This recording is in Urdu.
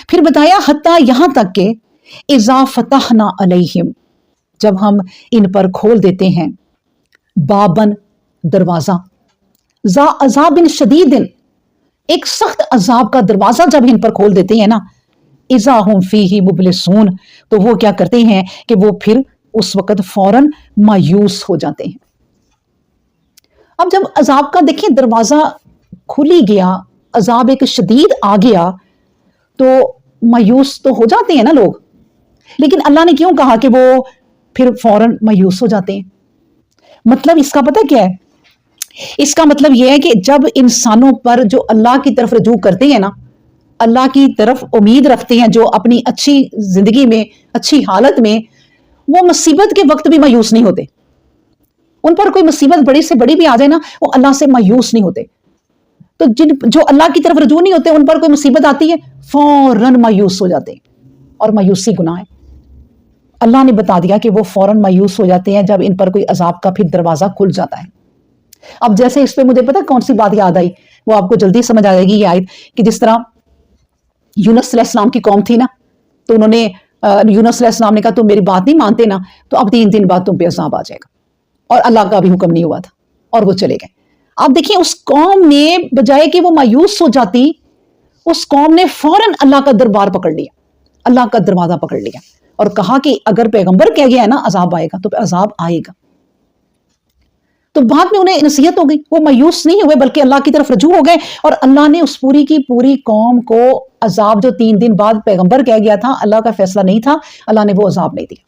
پھر بتایا حتیٰ یہاں تک کہ اذا فتحنا علیہم، جب ہم ان پر کھول دیتے ہیں، بابن دروازہ، ذا عذاب شدید، ایک سخت عذاب کا دروازہ جب ان پر کھول دیتے ہیں نا، اذا ہم فیہ مبلسون، تو وہ کیا کرتے ہیں کہ وہ پھر اس وقت فوراً مایوس ہو جاتے ہیں۔ اب جب عذاب کا دیکھیں دروازہ کھلی گیا، عذاب ایک شدید آ گیا، تو مایوس تو ہو جاتے ہیں نا لوگ، لیکن اللہ نے کیوں کہا کہ وہ پھر فوراً مایوس ہو جاتے ہیں؟ مطلب اس کا پتہ کیا ہے؟ اس کا مطلب یہ ہے کہ جب انسانوں پر جو اللہ کی طرف رجوع کرتے ہیں نا، اللہ کی طرف امید رکھتے ہیں، جو اپنی اچھی زندگی میں، اچھی حالت میں، وہ مصیبت کے وقت بھی مایوس نہیں ہوتے۔ ان پر کوئی مصیبت بڑی سے بڑی بھی آ جائے نا، وہ اللہ سے مایوس نہیں ہوتے۔ تو جو اللہ کی طرف رجوع نہیں ہوتے، ان پر کوئی مصیبت آتی ہے فوراً مایوس ہو جاتے ہیں، اور مایوسی گناہ ہے۔ اللہ نے بتا دیا کہ وہ فوراً مایوس ہو جاتے ہیں جب ان پر کوئی عذاب کا پھر دروازہ کھل جاتا ہے۔ اب جیسے اس پہ مجھے پتا کون سی بات یاد آئی، وہ آپ کو جلدی سمجھ آ جائے گی یہ آیت، کہ جس طرح یونس علیہ السلام کی قوم تھی نا، تو انہوں نے یونس علیہ السلام نے کہا تم میری بات نہیں مانتے نا، تو اب 3 دن بعد تم پہ عذاب آ جائے گا، اور اللہ کا بھی حکم نہیں ہوا تھا، اور وہ چلے گئے۔ آپ دیکھیں اس قوم نے بجائے کہ وہ مایوس ہو جاتی، اس قوم نے فوراً اللہ کا دربار پکڑ لیا، اللہ کا دروازہ پکڑ لیا، اور کہا کہ اگر پیغمبر کہہ گیا ہے نا عذاب آئے گا، تو عذاب آئے گا۔ تو بعد میں انہیں نصیحت ہو گئی، وہ مایوس نہیں ہوئے بلکہ اللہ کی طرف رجوع ہو گئے، اور اللہ نے اس پوری کی پوری قوم کو عذاب جو 3 دن بعد پیغمبر کہہ گیا تھا، اللہ کا فیصلہ نہیں تھا، اللہ نے وہ عذاب نہیں دیا۔